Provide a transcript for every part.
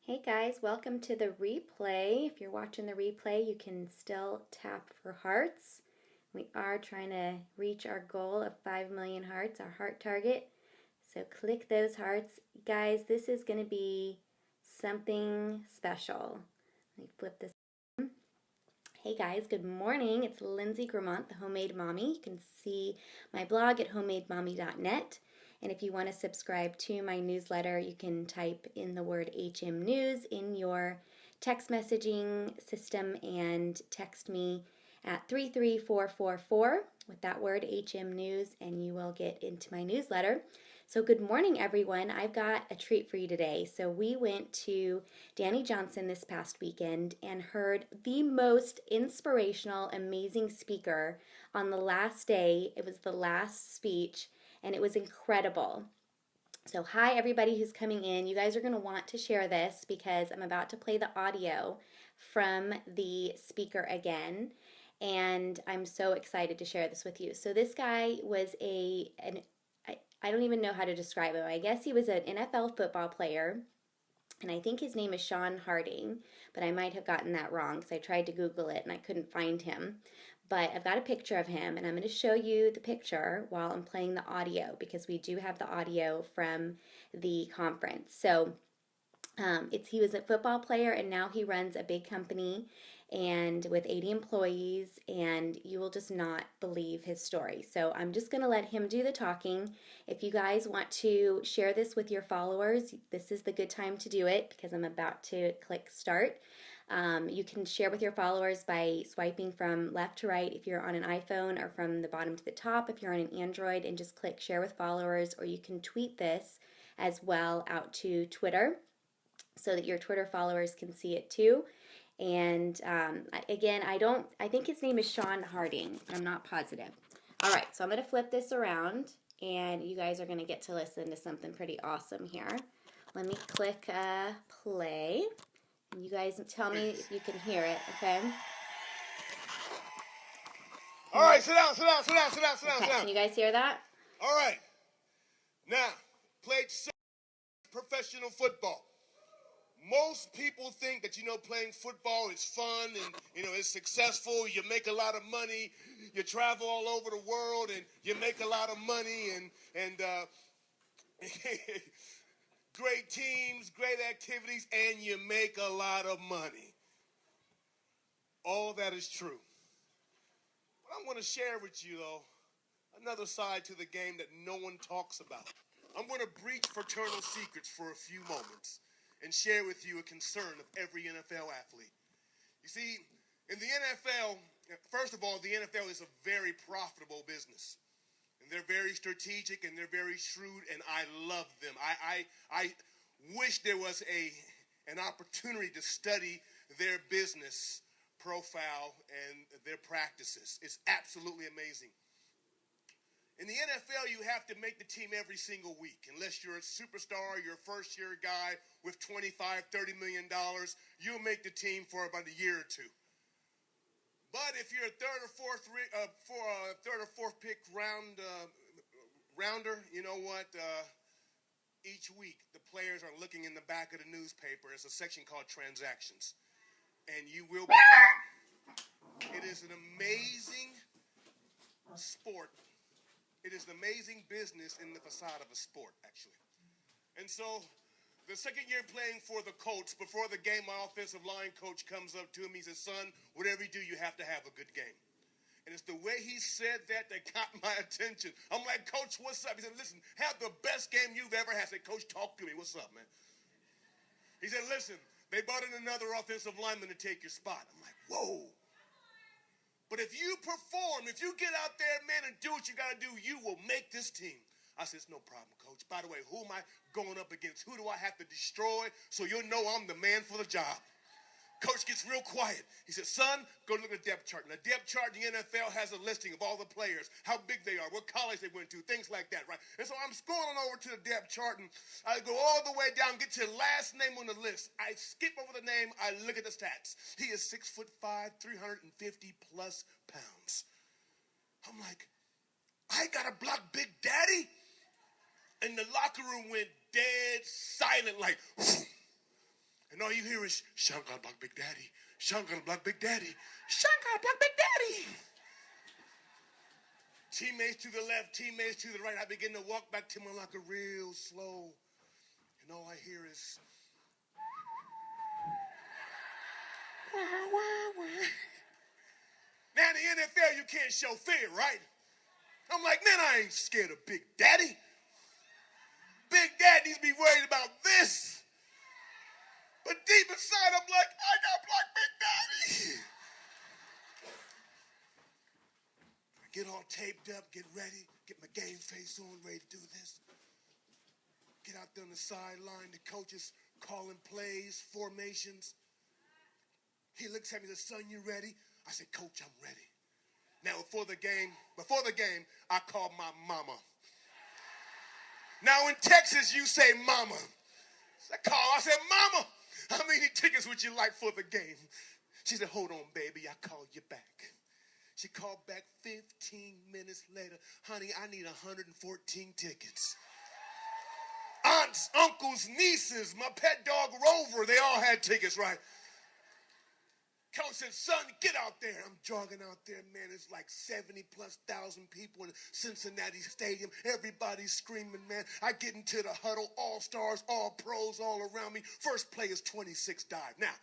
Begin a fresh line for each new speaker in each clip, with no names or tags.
Hey guys, welcome to the replay. If you're watching the replay, you can still tap for hearts. We are trying to reach our goal of 5 million hearts, our heart target. So click those hearts. Guys, this is going to be something special. Let me flip this. Hey guys, good morning. It's Lindsay Gramont, the Homemade Mommy. You can see my blog at homemademommy.net. And if you want to subscribe to my newsletter, you can type in the word HM News in your text messaging system and text me at 33444 with that word HM News, and you will get into my newsletter. So good morning, everyone. I've got a treat for you today. So we went to Danny Johnson this past weekend and heard the most inspirational, amazing speaker on the last day. It was the last speech, and it was incredible. So hi everybody who's coming in. You guys are going to want to share this because I'm about to play the audio from the speaker again, and I'm so excited to share this with you. So this guy was I don't even know how to describe him. I guess he was an NFL football player, and I think his name is Sean Harding, but I might have gotten that wrong because I tried to Google it and I couldn't find him. But I've got a picture of him, and I'm going to show you the picture while I'm playing the audio because we do have the audio from the conference. So he was a football player, and now he runs a big company and with 80 employees, and you will just not believe his story. So I'm just going to let him do the talking. If you guys want to share this with your followers, this is the good time to do it because I'm about to click start. You can share with your followers by swiping from left to right if you're on an iPhone, or from the bottom to the top if you're on an Android, and just click share with followers, or you can tweet this as well out to Twitter so that your Twitter followers can see it too. And again, I think his name is Sean Harding, but I'm not positive. All right, so I'm going to flip this around, and you guys are going to get to listen to something pretty awesome here. Let me click play. You guys tell me if you can hear it, okay?
All right, sit down, sit down, sit down, sit down, sit down,
Okay,
sit down.
can you guys hear that?
All right. Now, played professional football. Most people think that, playing football is fun and, it's successful. You make a lot of money. You travel all over the world and you make a lot of money and great teams, great activities, and you make a lot of money. All that is true. But I'm going to share with you, though, another side to the game that no one talks about. I'm going to breach fraternal secrets for a few moments and share with you a concern of every NFL athlete. You see, in the NFL, first of all, the NFL is a very profitable business. And they're very strategic and they're very shrewd, and I love them. I wish there was an opportunity to study their business profile and their practices. It's absolutely amazing. In the NFL, you have to make the team every single week. Unless you're a superstar, you're a first-year guy with $25, $30 million, you'll make the team for about a year or two. But if you're a third or fourth pick rounder, you know what? Each week, the players are looking in the back of the newspaper. There's a section called transactions. And you will be cut. It is an amazing sport. It is an amazing business in the facade of a sport, actually. And so, the second year playing for the Colts, before the game, my offensive line coach comes up to him. He says, son, whatever you do, you have to have a good game. And it's the way he said that got my attention. I'm like, Coach, what's up? He said, listen, have the best game you've ever had. I said, Coach, talk to me. What's up, man? He said, listen, they brought in another offensive lineman to take your spot. I'm like, whoa. But if you perform, if you get out there, man, and do what you got to do, you will make this team. I said, it's no problem, Coach. By the way, who am I going up against? Who do I have to destroy so you'll know I'm the man for the job? Coach gets real quiet. He said, son, go look at the depth chart. And the depth chart in the NFL has a listing of all the players, how big they are, what college they went to, things like that, right? And so I'm scrolling over to the depth chart, and I go all the way down, get to the last name on the list. I skip over the name. I look at the stats. He is 6'5", 350 plus pounds. I'm like, I got to block Big Daddy? And the locker room went dead silent, like, and all you hear is, Sean got to block Big Daddy. Sean got to block Big Daddy. Sean got to block Big Daddy. Teammates to the left, teammates to the right. I begin to walk back to my locker real slow. And all I hear is, now in the NFL, you can't show fear, right? I'm like, man, I ain't scared of Big Daddy. Big Daddy needs to be worried about this. But deep inside, I'm like, I got to block Big Daddy. I get all taped up, get ready, get my game face on, ready to do this. Get out there on the sideline, the coaches calling plays, formations. He looks at me, says, son, you ready? I said, Coach, I'm ready. Now, before the game, I called my mama. Now, in Texas, you say mama. I said, Mama, how many tickets would you like for the game? She said, hold on, baby, I'll call you back. She called back 15 minutes later. Honey, I need 114 tickets. Aunts, uncles, nieces, my pet dog Rover, they all had tickets, right? Coach said, son, get out there. I'm jogging out there, man. It's like 70,000+ people in Cincinnati Stadium. Everybody's screaming, man. I get into the huddle, all stars, all pros, all around me. First play is 26 dive. Now,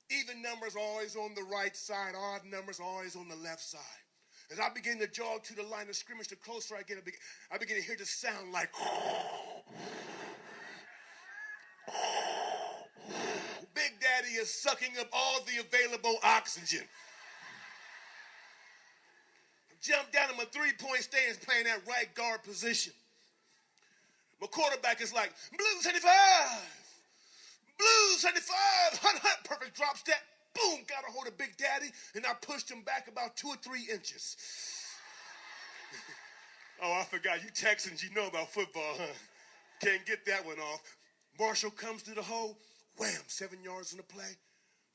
even numbers always on the right side, odd numbers always on the left side. As I begin to jog to the line of scrimmage, the closer I get, I begin to hear the sound like, Big Daddy is sucking up all the available oxygen. Jump down in my three-point stance playing that right guard position. My quarterback is like, blue 75, blue 75, hunt, perfect drop step. Boom, got a hold of Big Daddy, and I pushed him back about 2 or 3 inches. Oh, I forgot. You Texans, you know about football, huh? Can't get that one off. Marshall comes to the hole. Wham, 7 yards in the play.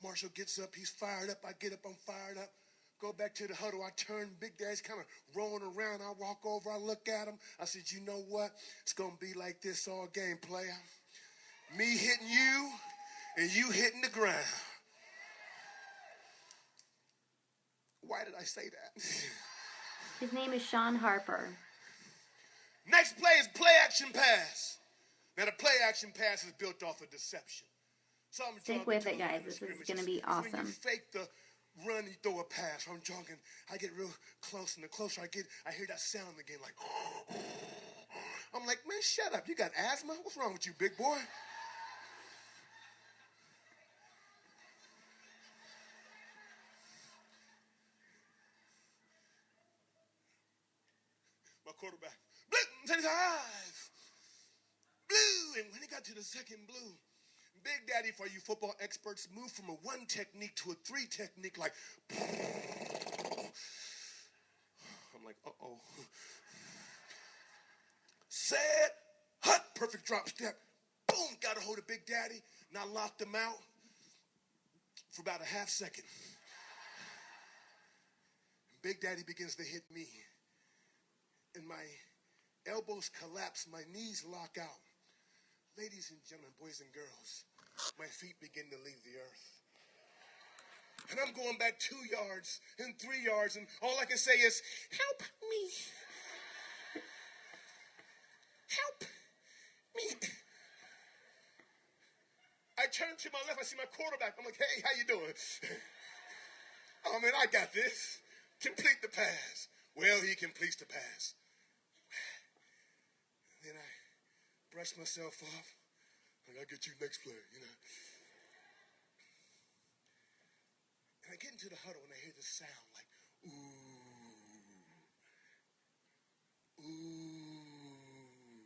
Marshall gets up. He's fired up. I get up. I'm fired up. Go back to the huddle. I turn. Big Daddy's kind of rolling around. I walk over. I look at him. I said, you know what? It's going to be like this all game, player. Me hitting you and you hitting the ground. Why did I say that?
His name is Sean Harper.
Next play is play action pass. Now the play action pass is built off of deception. So I'm
Stick with it, guys. This is going to be awesome.
When you fake the run, you throw a pass. I'm jogging. I get real close, and the closer I get, I hear that sound again, like, I'm like, man, shut up. You got asthma? What's wrong with you, big boy? My quarterback, blue, 75, blue. And when he got to the second blue, Big Daddy, for you football experts, moved from a 1 technique to a 3 technique, like, I'm like, uh-oh. Set, hut, perfect drop step. Boom, got a hold of Big Daddy, and I locked him out for about a half second. And Big Daddy begins to hit me, and my elbows collapse, my knees lock out. Ladies and gentlemen, boys and girls, my feet begin to leave the earth. And I'm going back 2 yards and 3 yards, and all I can say is, help me. Help me. I turn to my left, I see my quarterback. I'm like, hey, how you doing? Oh, man, I got this. Complete the pass. Well, he completes the pass. Then I brush myself off. I'll get you next play, you know. And I get into the huddle and I hear the sound like, ooh, ooh.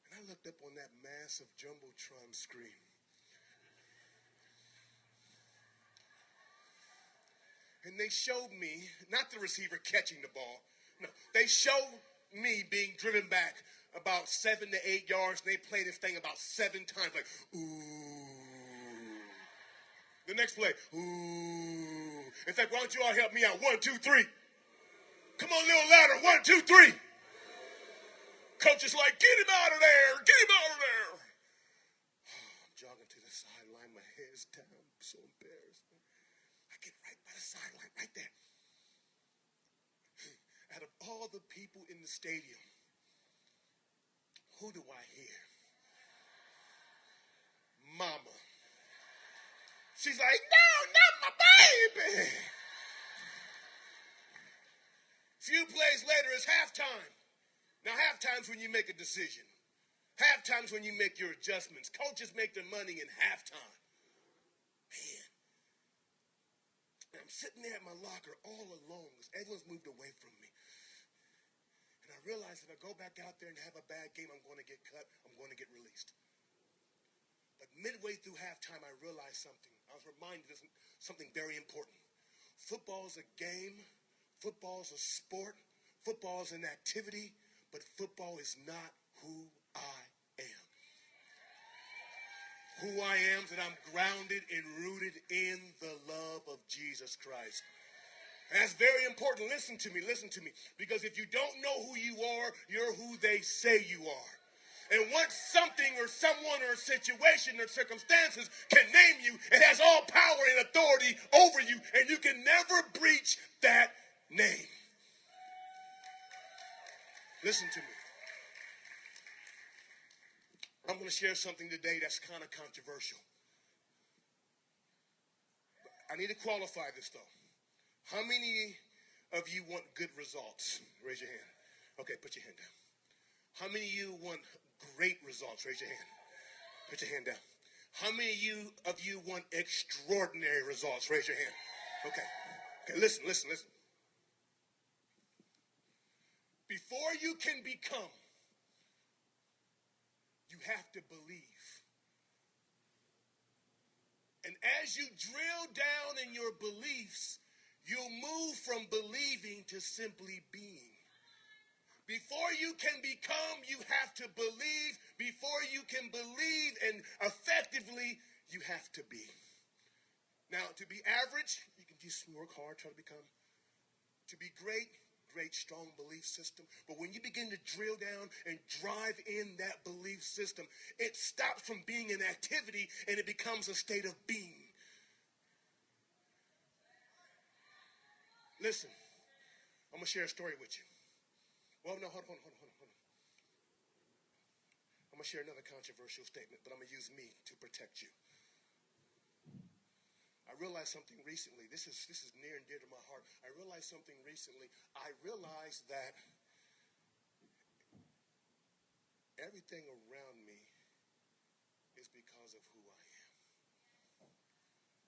And I looked up on that massive Jumbotron screen. And they showed me, not the receiver catching the ball, no, they showed me being driven back about 7 to 8 yards, and they played this thing about 7 times, like, ooh. The next play, ooh. In fact, why don't you all help me out? 1, 2, 3. Come on, a little louder. 1, 2, 3. Coach is like, get him out of there. Get him out of there. I'm jogging to the sideline. My head's down. I'm so embarrassed. I get right by the sideline, right there. Out of all the people in the stadium, who do I hear? Mama. She's like, no, not my baby. Few plays later, it's halftime. Now, halftime's when you make a decision. Halftime's when you make your adjustments. Coaches make their money in halftime. Man. And I'm sitting there at my locker all alone because everyone's moved away from me. And I realize if I go back out there and have a bad game, I'm going to get cut. I'm going to get released. But midway through halftime, I realized something. I was reminded of something very important. Football is a game. Football is a sport. Football is an activity. But football is not who I am. Who I am is that I'm grounded and rooted in the love of Jesus Christ. And that's very important. Listen to me. Because if you don't know who you are, you're who they say you are. And once something or someone or a situation or circumstances can name you, it has all power and authority over you, and you can never breach that name. Listen to me. I'm going to share something today that's kind of controversial. I need to qualify this, though. How many of you want good results? Raise your hand. Okay, put your hand down. How many of you want great results? Raise your hand. Put your hand down. How many of you want extraordinary results? Raise your hand. Okay, listen. Before you can become, you have to believe. And as you drill down in your beliefs, you'll move from believing to simply being. Before you can become, you have to believe. Before you can believe and effectively, you have to be. Now, to be average, you can just work hard, try to become. To be great, strong belief system. But when you begin to drill down and drive in that belief system, it stops from being an activity and it becomes a state of being. Listen, I'm going to share a story with you. Well, no, hold on. I'm going to share another controversial statement, but I'm going to use me to protect you. I realized something recently. This is near and dear to my heart. I realized something recently. I realized that everything around me is because of who I am.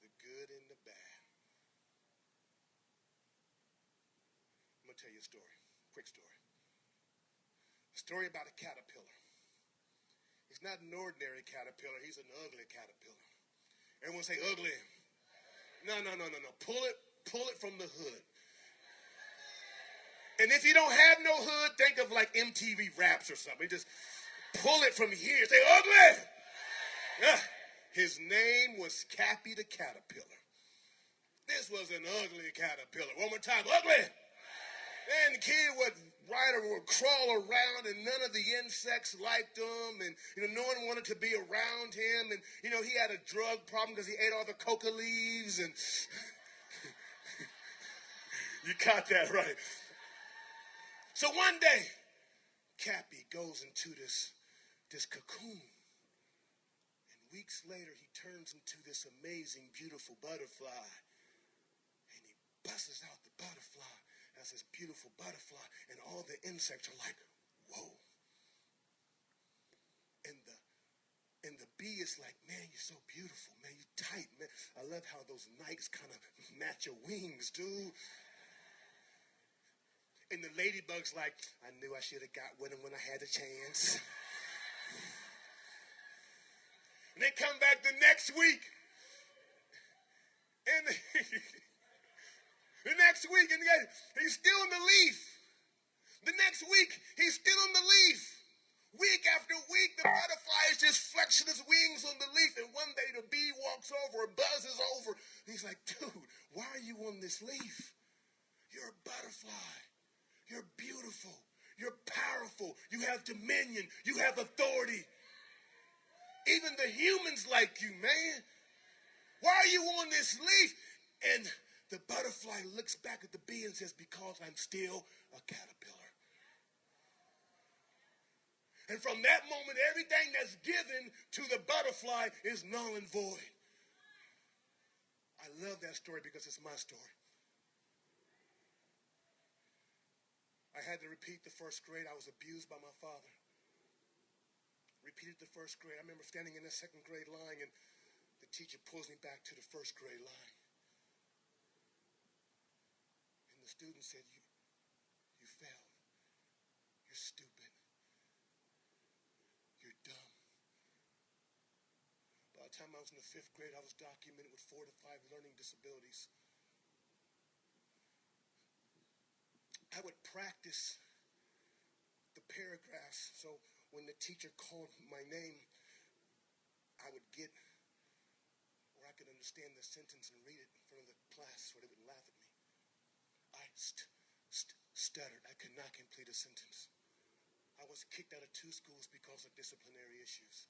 The good and the bad. I'm going to tell you a story. Quick story. A story about a caterpillar. He's not an ordinary caterpillar. He's an ugly caterpillar. Everyone say ugly. No. Pull it from the hood. And if you don't have no hood, think of like MTV Raps or something. Just pull it from here. Say ugly. Yeah. His name was Cappy the Caterpillar. This was an ugly caterpillar. One more time, ugly. And the kid would crawl around, and none of the insects liked him, and no one wanted to be around him, and he had a drug problem because he ate all the coca leaves, and you caught that right. So one day, Cappy goes into this cocoon, and weeks later, he turns into this amazing, beautiful butterfly, and he busts out the butterfly. That's this beautiful butterfly, and all the insects are like, whoa. And the bee is like, man, you're so beautiful, man, you're tight, man. I love how those nights kind of match your wings, dude. And the ladybug's like, I knew I should have got with him when I had a chance. And they come back the next week, and the next week, and he's still in the leaf. The next week, he's still in the leaf. Week after week, the butterfly is just flexing his wings on the leaf. And one day, the bee walks over and buzzes over. And he's like, dude, why are you on this leaf? You're a butterfly. You're beautiful. You're powerful. You have dominion. You have authority. Even the humans like you, man. Why are you on this leaf? And the butterfly looks back at the bee and says, because I'm still a caterpillar. And from that moment, everything that's given to the butterfly is null and void. I love that story because it's my story. I had to repeat the first grade. I was abused by my father. Repeated the first grade. I remember standing in the second grade line and the teacher pulls me back to the first grade line. And the student said, you failed. You're stupid. You're dumb. By the time I was in the fifth grade, I was documented with 4 to 5 learning disabilities. I would practice the paragraphs, so when the teacher called my name, I would get where I could understand the sentence and read it in front of the class so they wouldn't laugh at me. I stuttered. I could not complete a sentence. I was kicked out of 2 schools because of disciplinary issues.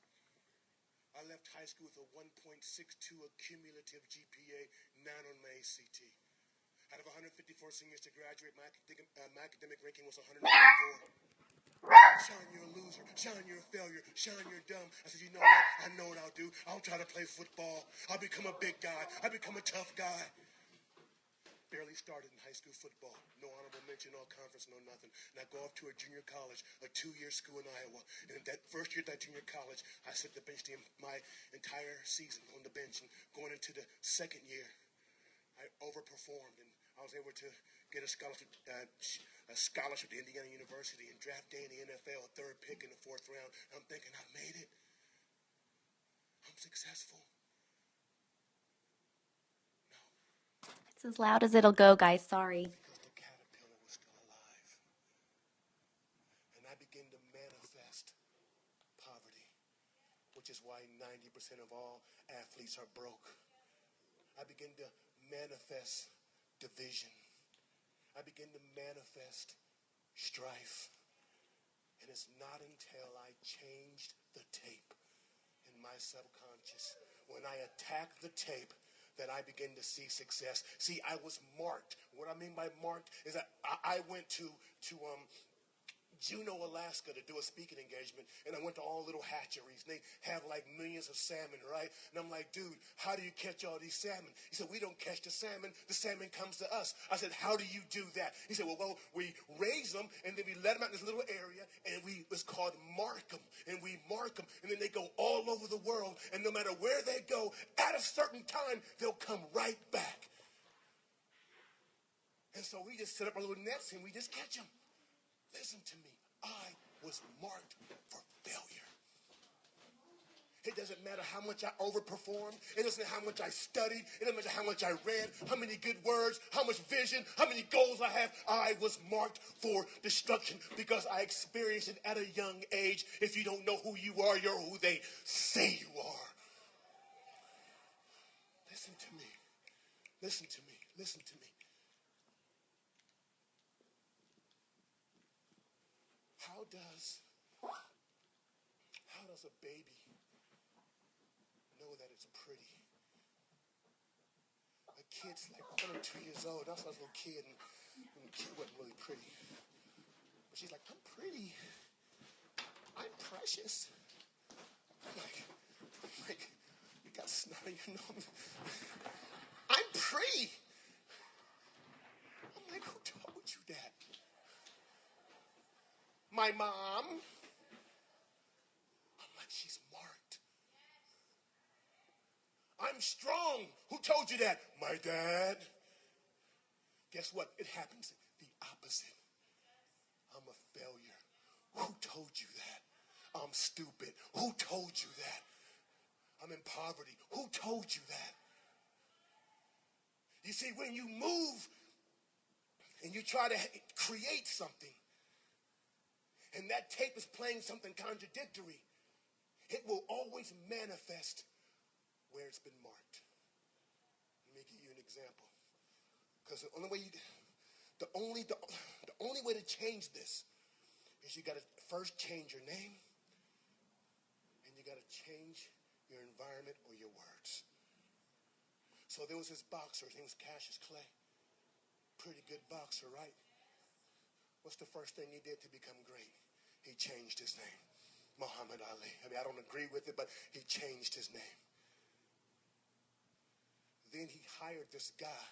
I left high school with a 1.62 cumulative GPA, 9 on my ACT. Out of 154 seniors to graduate, my academic ranking was 154. Sean, you're a loser. Sean, you're a failure. Sean, you're dumb. I said, you know what? I know what I'll do. I'll try to play football. I'll become a big guy. I'll become a tough guy. Barely started in high school football. No honorable mention, all conference, no nothing. And I go off to a junior college, a 2-year school in Iowa. And that first year at that junior college, I sit the bench team my entire season on the bench. And going into the second year, I overperformed, and I was able to get a scholarship to Indiana University, and draft day in the NFL, a 3rd pick in the 4th round. I'm thinking, I made it. I'm successful. No.
It's as loud as it'll go, guys. Sorry.
Because the caterpillar was still alive. And I began to manifest poverty, which is why 90% of all athletes are broke. I began to manifest division. I began to manifest strife. And it's not until I changed the tape in my subconscious, when I attacked the tape, that I began to see success. See, I was marked. What I mean by marked is that I went to Juneau, Alaska to do a speaking engagement, and I went to all little hatcheries, and they have like millions of salmon, right? And I'm like, dude, how do you catch all these salmon? He said, we don't catch the salmon comes to us. I said, how do you do that? He said, well, we raise them, and then we let them out in this little area, and it's called mark them, and we mark them, and then they go all over the world, and no matter where they go, at a certain time, they'll come right back. And so we just set up our little nets, and we just catch them. Listen to me. I was marked for failure. It doesn't matter how much I overperformed. It doesn't matter how much I studied. It doesn't matter how much I read, how many good words, how much vision, how many goals I have. I was marked for destruction because I experienced it at a young age. If you don't know who you are, you're who they say you are. Listen to me. Listen to me. Listen to me. How does a baby know that it's pretty? A kid's like 1 or 2 years old. That's a little kid, and the kid wasn't really pretty. But she's like, I'm pretty. I'm precious. I'm like, you got snot on your nose. I'm pretty. I'm like, who told you that? My mom. I'm like, she's marked. I'm strong. Who told you that? My dad. Guess what? It happens the opposite. I'm a failure. Who told you that? I'm stupid. Who told you that? I'm in poverty. Who told you that? You see, when you move and you try to create something, and that tape is playing something contradictory, it will always manifest where it's been marked. Let me give you an example. Because the only way to change this is you got to first change your name, and you got to change your environment or your words. So there was this boxer, his name was Cassius Clay. Pretty good boxer, right? What's the first thing he did to become great? He changed his name. Muhammad Ali. I mean, I don't agree with it, but he changed his name. Then he hired this guy.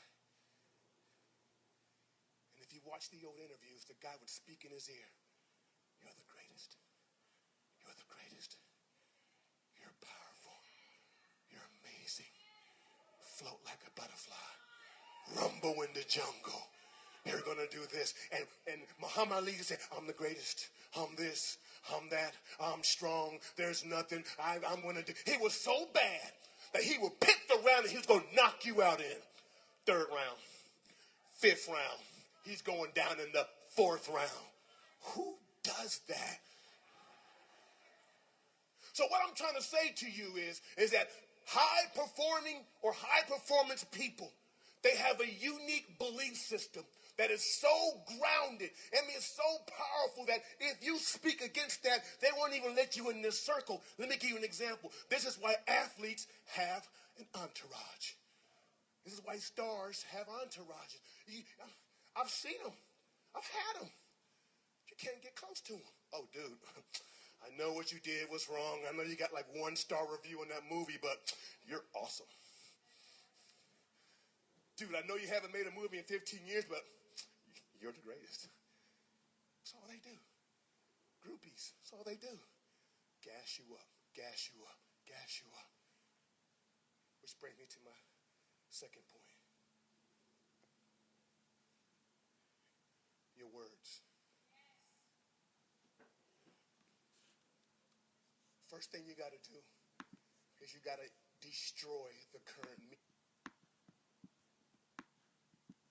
And if you watch the old interviews, the guy would speak in his ear. You're the greatest. You're the greatest. You're powerful. You're amazing. Float like a butterfly. Rumble in the jungle. You're going to do this. And Muhammad Ali said, I'm the greatest. I'm this. I'm that. I'm strong. There's nothing I'm going to do. He was so bad that he would pick the round and he was going to knock you out in. Third round. Fifth round. He's going down in the fourth round. Who does that? So what I'm trying to say to you is that high-performing or high-performance people, they have a unique belief system that is so grounded. I mean, it's so powerful that if you speak against that, they won't even let you in this circle. Let me give you an example. This is why athletes have an entourage. This is why stars have entourages. I've seen them. I've had them. You can't get close to them. Oh, dude, I know what you did was wrong. I know you got like 1-star review on that movie, but you're awesome. Dude, I know you haven't made a movie in 15 years, but you're the greatest. That's all they do. Groupies, that's all they do. Gas you up, gas you up, gas you up. Which brings me to my second point. Your words. First thing you got to do is you got to destroy the current media.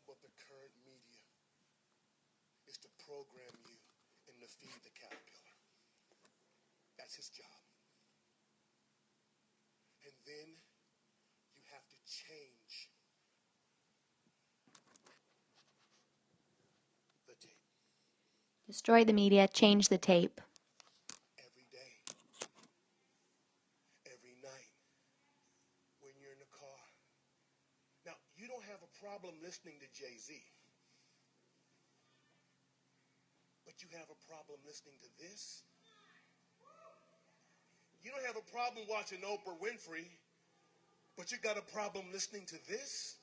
What the current media is to program you and to feed the caterpillar. That's his job. And then you have to change the tape.
Destroy the media, change the tape.
Every day, every night, when you're in the car. Now, you don't have a problem listening to Jay-Z, but you have a problem listening to this. You don't have a problem watching Oprah Winfrey, but you got a problem listening to this.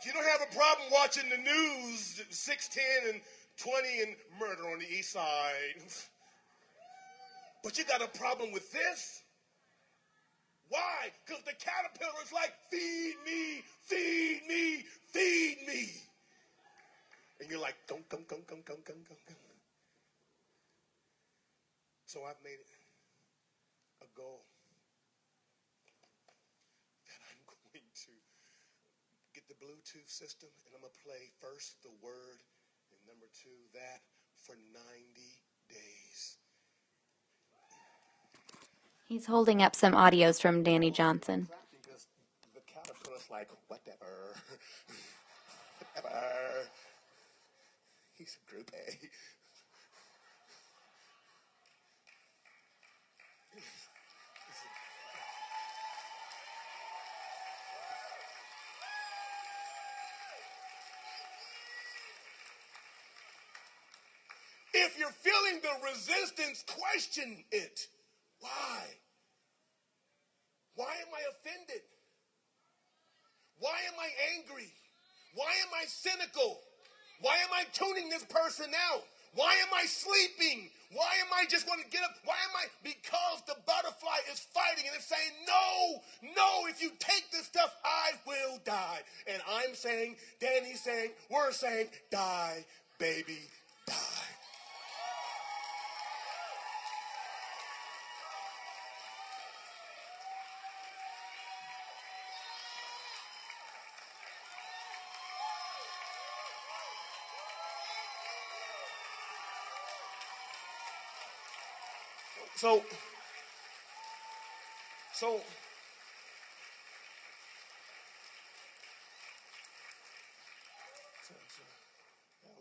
You don't have a problem watching the news, 610 and 20 and murder on the east side. But you got a problem with this? Why? Because the caterpillar is like, feed me, feed me, feed me. And you're like, come. So I've made it a goal that I'm going to get the Bluetooth system, and I'm going to play first the word, and number 2, that, for 90 days.
He's holding up some audios from Danny Johnson.
Because the caterpillar's like, whatever. Whatever. He's a groupie. If you're feeling the resistance, question it. Why? Why am I offended? Why am I angry? Why am I cynical? Why am I tuning this person out? Why am I sleeping? Why am I just want to get up? Why am I? Because the butterfly is fighting and it's saying, no, if you take this stuff, I will die. And I'm saying, Danny's saying, we're saying, die, baby, die. So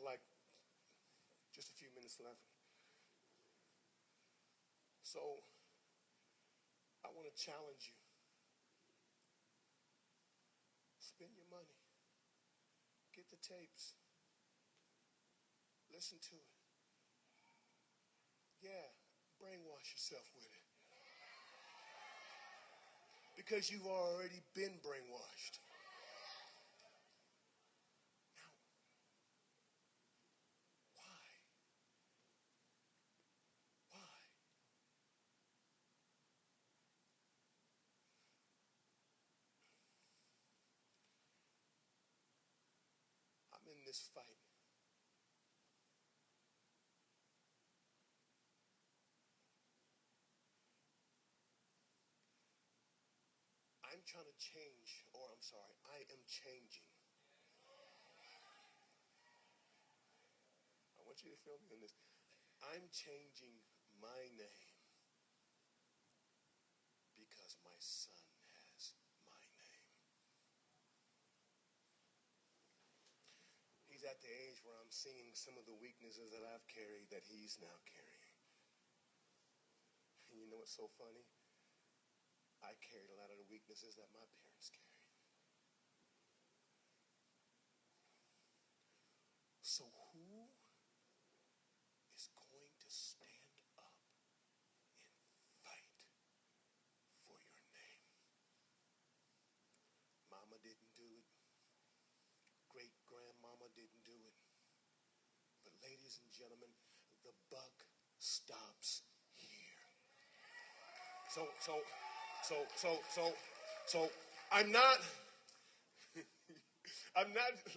like just a few minutes left. So I want to challenge you. Spend your money. Get the tapes. Listen to it. Yeah, brainwash yourself with it. Because you've already been brainwashed. Now, why? Why? I'm in this fight. I'm trying to change, or I'm sorry, I am changing. I want you to feel me in this. I'm changing my name because my son has my name. He's at the age where I'm seeing some of the weaknesses that I've carried that he's now carrying. And you know what's so funny? I carried a lot of the weaknesses that my parents carried. So who is going to stand up and fight for your name? Mama didn't do it. Great-grandmama didn't do it. But ladies and gentlemen, the buck stops here. So I'm not,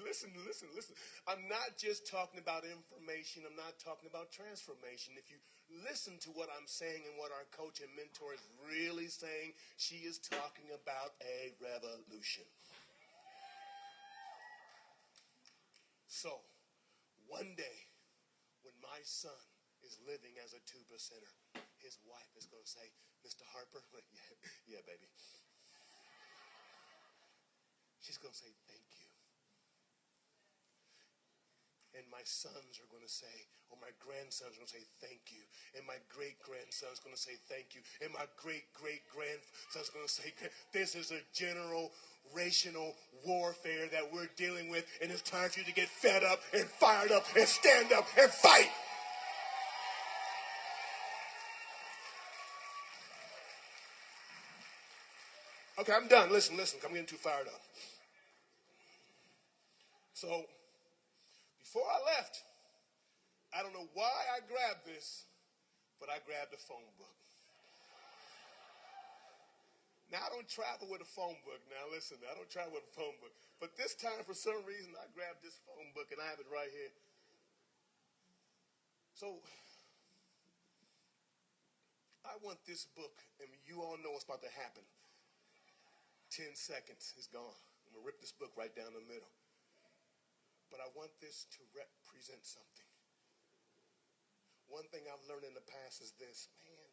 listen. I'm not just talking about information. I'm not talking about transformation. If you listen to what I'm saying and what our coach and mentor is really saying, she is talking about a revolution. So, one day, when my son is living as a 2%er, his wife is going to say, Mr. Harper, yeah, baby. She's going to say, thank you. And my sons are going to say, or my grandsons are going to say, thank you. And my great-grandson's going to say, thank you. And my great-great-grandson's going to say, this is a generational warfare that we're dealing with, and it's time for you to get fed up and fired up and stand up and fight. Okay, I'm done. Listen, I'm getting too fired up. So, before I left, I don't know why I grabbed this, but I grabbed a phone book. Now, I don't travel with a phone book. Now, listen, I don't travel with a phone book. But this time, for some reason, I grabbed this phone book, and I have it right here. So, I want this book, and you all know what's about to happen. 10 seconds is gone. I'm going to rip this book right down the middle. But I want this to represent something. One thing I've learned in the past is this, man,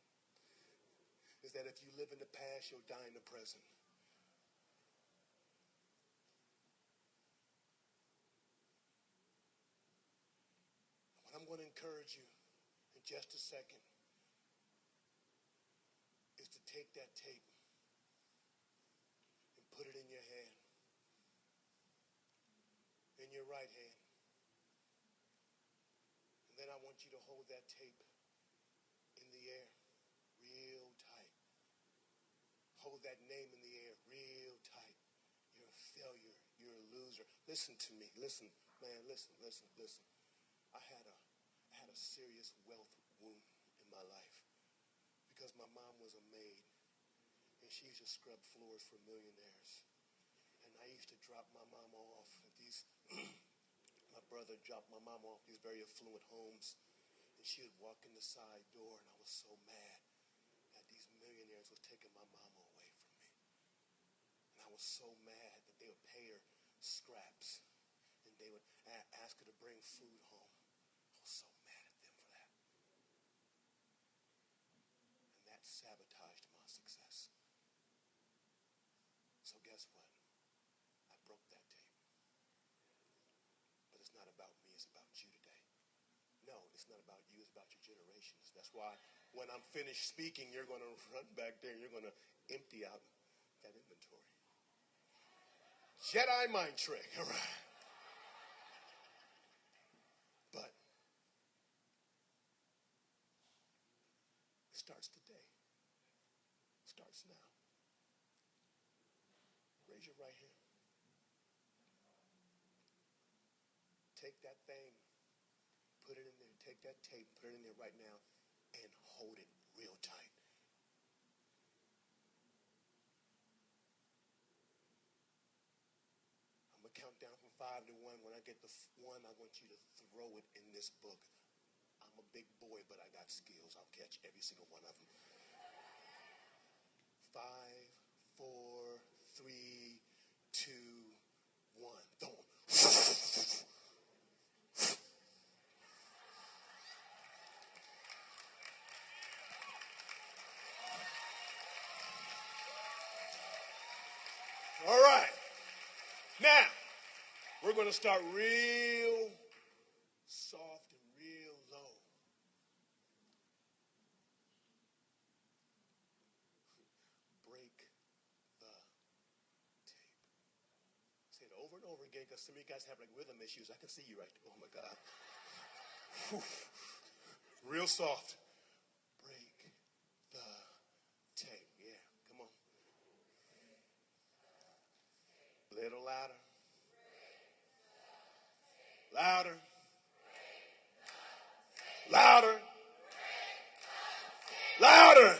is that if you live in the past, you'll die in the present. What I'm going to encourage you in just a second is to take that tape and put it in your hand, in your right hand. And then I want you to hold that tape in the air real tight. Hold that name in the air real tight. You're a failure. You're a loser. Listen to me. Listen, man, listen. I had a serious wealth wound in my life because my mom was a maid, and she used to scrub floors for millionaires. And I used to drop my mom off at these, my brother dropped my mom off these very affluent homes, and she would walk in the side door, and I was so mad that these millionaires was taking my mama away from me. And I was so mad that they would pay her scraps, and they would ask her to bring food home. I was so mad at them for that. And that sabotaged my success. So guess what? I broke that tape. But it's not about me, it's about you today. No, it's not about you, it's about your generations. That's why when I'm finished speaking, you're going to run back there and you're going to empty out that inventory. Jedi mind trick, all right. But it starts today. It starts now. Raise your right hand. Take that thing, put it in there. Take that tape, put it in there right now, and hold it real tight. I'm going to count down from 5 to 1. When I get the 1, I want you to throw it in this book. I'm a big boy, but I got skills. I'll catch every single one of them. 5, 4, 3, 2, 1. Throw them. All right. Now, we're going to start real soft and real low. Break the tape. Say it over and over again because some of you guys have like rhythm issues. I can see you right there. Oh, my God. Whew. Real soft. Break the tape. Yeah, come on. A little louder. Louder. Louder. Louder.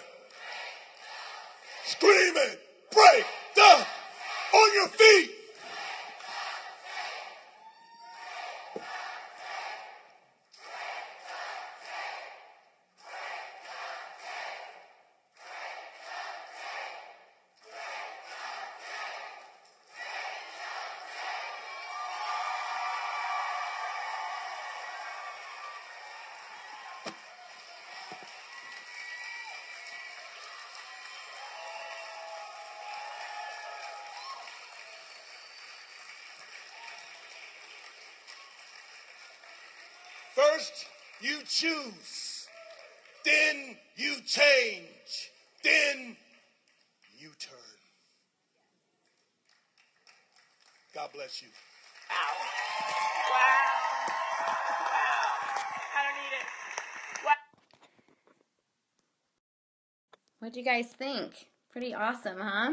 Screaming. Break the. On your feet. First, you choose. Then you change. Then you turn. God bless you.
Wow. Wow. I don't need it. Wow.
What do you guys think? Pretty awesome, huh?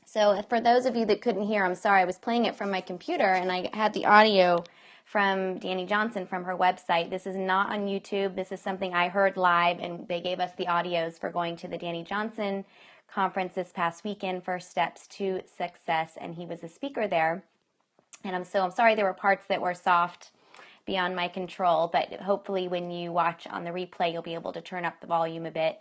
So for those of you that couldn't hear, I'm sorry, I was playing it from my computer and I had the audio from Danny Johnson from her website. This is not on YouTube. This is something I heard live, and they gave us the audios for going to the Danny Johnson conference this past weekend, First Steps to Success, and he was a speaker there. And I'm sorry there were parts that were soft beyond my control, but hopefully when you watch on the replay, you'll be able to turn up the volume a bit.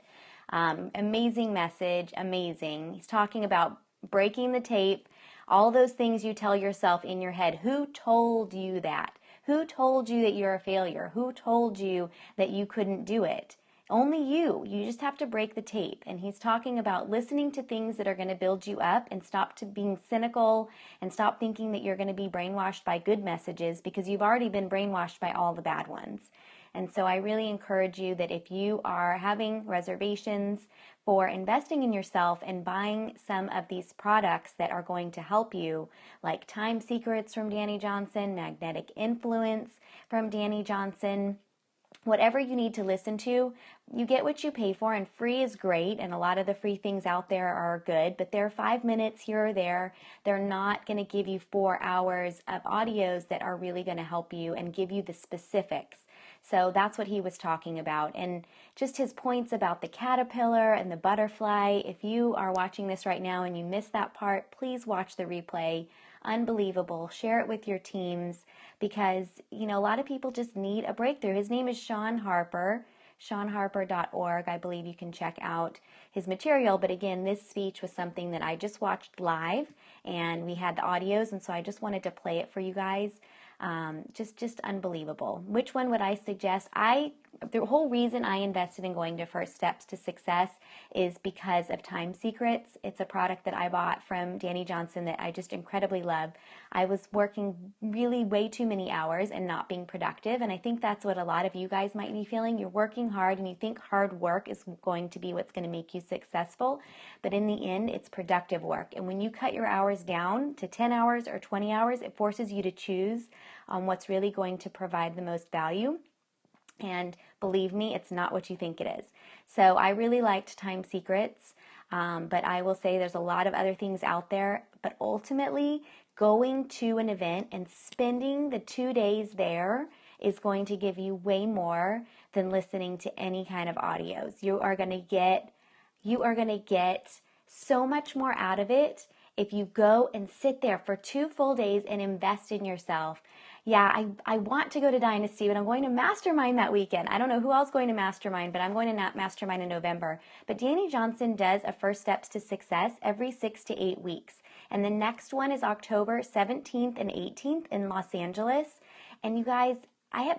Amazing message, amazing. He's talking about breaking the tape, all those things you tell yourself in your head. Who told you that? Who told you that you're a failure? Who told you that you couldn't do it? Only you. You just have to break the tape. And he's talking about listening to things that are going to build you up and stop to being cynical and stop thinking that you're going to be brainwashed by good messages because you've already been brainwashed by all the bad ones. And so I really encourage you that if you are having reservations for investing in yourself and buying some of these products that are going to help you, like Time Secrets from Danny Johnson, Magnetic Influence from Danny Johnson, whatever you need to listen to, you get what you pay for, and free is great, and a lot of the free things out there are good, but they're 5 minutes here or there. They're not going to give you 4 hours of audios that are really going to help you and give you the specifics. So that's what he was talking about. And just his points about the caterpillar and the butterfly. If you are watching this right now and you missed that part, please watch the replay. Unbelievable. Share it with your teams because, you know, a lot of people just need a breakthrough. His name is Sean Harper, seanharper.org. I believe you can check out his material. But again, this speech was something that I just watched live and we had the audios. And so I just wanted to play it for you guys. Just unbelievable. Which one would I suggest? I The whole reason I invested in going to First Steps to Success is because of Time Secrets. It's a product that I bought from Danny Johnson that I just incredibly love. I was working really way too many hours and not being productive, and I think that's what a lot of you guys might be feeling. You're working hard and you think hard work is going to be what's going to make you successful, but in the end, it's productive work. And when you cut your hours down to 10 hours or 20 hours, it forces you to choose what's really going to provide the most value. And believe me, it's not what you think it is. So I really liked Time Secrets, but I will say there's a lot of other things out there. But ultimately, going to an event and spending the 2 days there is going to give you way more than listening to any kind of audios. You are going to get so much more out of it if you go and sit there for 2 full days and invest in yourself. Yeah, I want to go to Dynasty, but I'm going to Mastermind that weekend. I don't know who else is going to Mastermind, but I'm going to Mastermind in November. But Danny Johnson does a First Steps to Success every 6 to 8 weeks. And the next one is October 17th and 18th in Los Angeles. And you guys,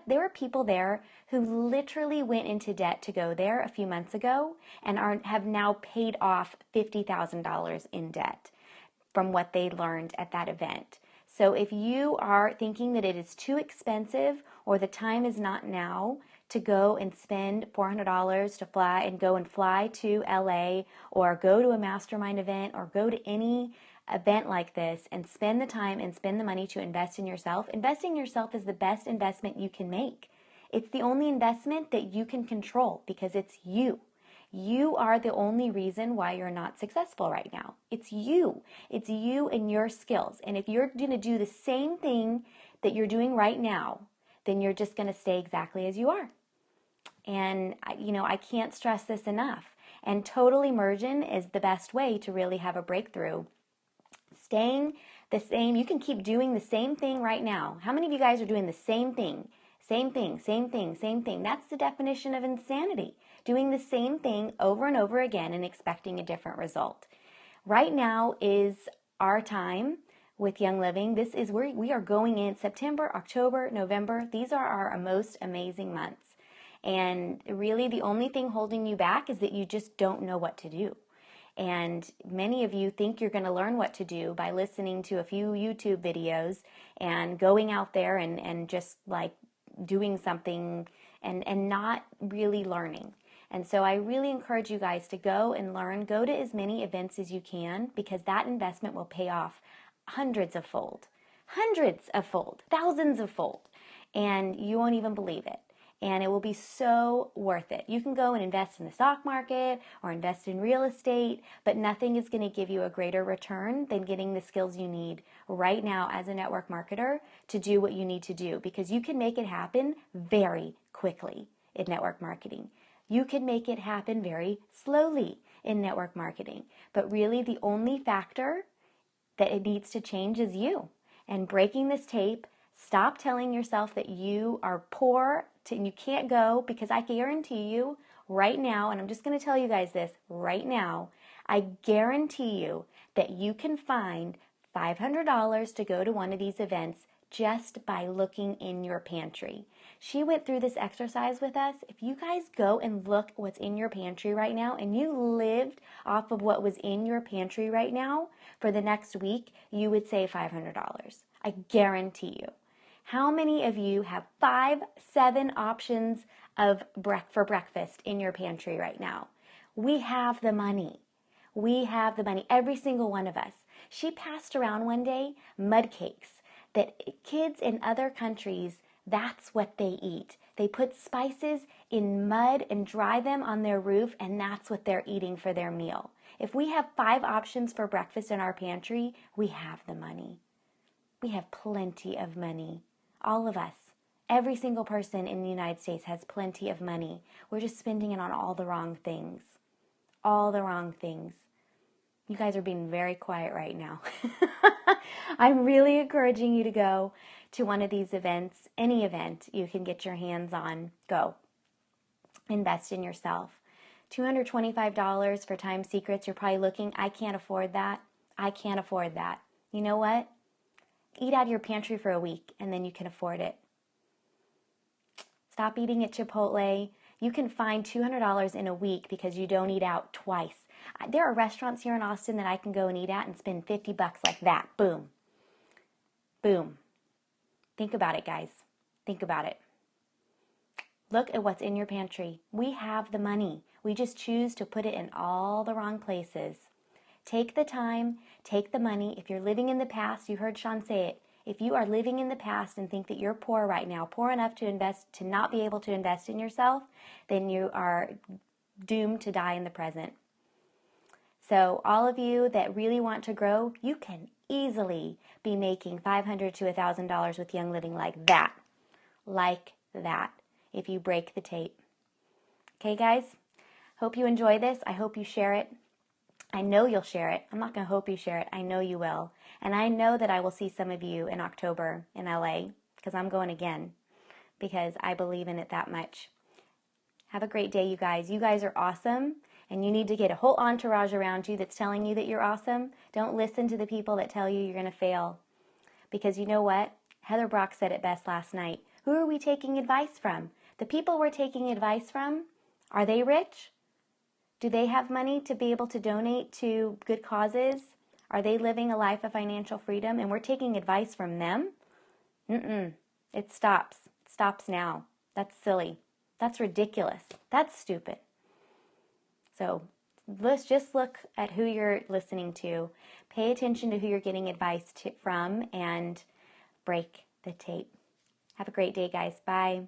there were people there who literally went into debt to go there a few months ago and have now paid off $50,000 in debt from what they learned at that event. So if you are thinking that it is too expensive or the time is not now to go and spend $400 to fly to LA or go to a mastermind event or go to any event like this and spend the time and spend the money to invest in yourself, investing in yourself is the best investment you can make. It's the only investment that you can control because it's you. You are the only reason why you're not successful right now. It's you. It's you and your skills. And if you're going to do the same thing that you're doing right now, then you're just going to stay exactly as you are. And, I can't stress this enough. And total immersion is the best way to really have a breakthrough. Staying the same, you can keep doing the same thing right now. How many of you guys are doing the same thing? Same thing, same thing, same thing. That's the definition of insanity. Doing the same thing over and over again and expecting a different result. Right now is our time with Young Living. This is where we are going in September, October, November. These are our most amazing months. And really the only thing holding you back is that you just don't know what to do. And many of you think you're going to learn what to do by listening to a few YouTube videos and going out there and just like doing something and not really learning. And so I really encourage you guys to go and learn. Go to as many events as you can because that investment will pay off hundreds of fold, thousands of fold, and you won't even believe it. And it will be so worth it. You can go and invest in the stock market or invest in real estate, but nothing is going to give you a greater return than getting the skills you need right now as a network marketer to do what you need to do, because you can make it happen very quickly in network marketing. You can make it happen very slowly in network marketing, but really the only factor that it needs to change is you. And breaking this tape, stop telling yourself that you are poor and you can't go, because I guarantee you right now, and I'm just going to tell you guys this right now, I guarantee you that you can find $500 to go to one of these events just by looking in your pantry. She went through this exercise with us. If you guys go and look what's in your pantry right now and you lived off of what was in your pantry right now for the next week, you would save $500. I guarantee you. How many of you have 5, 7 options for breakfast in your pantry right now? We have the money. We have the money, every single one of us. She passed around one day mud cakes that kids in other countries, that's what they eat. They put spices in mud and dry them on their roof, and that's what they're eating for their meal. If we have 5 options for breakfast in our pantry, we have the money. We have plenty of money. All of us. Every single person in the United States has plenty of money. We're just spending it on all the wrong things. All the wrong things. You guys are being very quiet right now. I'm really encouraging you to go to one of these events, any event you can get your hands on. Go. Invest in yourself. $225 for Time Secrets. You're probably looking, I can't afford that. I can't afford that. You know what? Eat out of your pantry for a week and then you can afford it. Stop eating at Chipotle. You can find $200 in a week because you don't eat out twice. There are restaurants here in Austin that I can go and eat at and spend $50 like that. Boom. Boom. Think about it, guys. Think about it. Look at what's in your pantry. We have the money. We just choose to put it in all the wrong places. Take the time, take the money. If you're living in the past, you heard Sean say it. If you are living in the past and think that you're poor right now, poor enough to invest, to not be able to invest in yourself, then you are doomed to die in the present. So all of you that really want to grow, you can easily be making $500 to $1,000 with Young Living like that. Like that. If you break the tape. Okay, guys? Hope you enjoy this. I hope you share it. I know you'll share it. I'm not going to hope you share it. I know you will. And I know that I will see some of you in October in LA because I'm going again because I believe in it that much. Have a great day, you guys. You guys are awesome, and you need to get a whole entourage around you that's telling you that you're awesome. Don't listen to the people that tell you you're going to fail because you know what? Heather Brock said it best last night. Who are we taking advice from? The people we're taking advice from, are they rich? Do they have money to be able to donate to good causes? Are they living a life of financial freedom? And we're taking advice from them? It stops. It stops now. That's silly. That's ridiculous. That's stupid. So let's just look at who you're listening to. Pay attention to who you're getting advice from and break the tape. Have a great day, guys. Bye.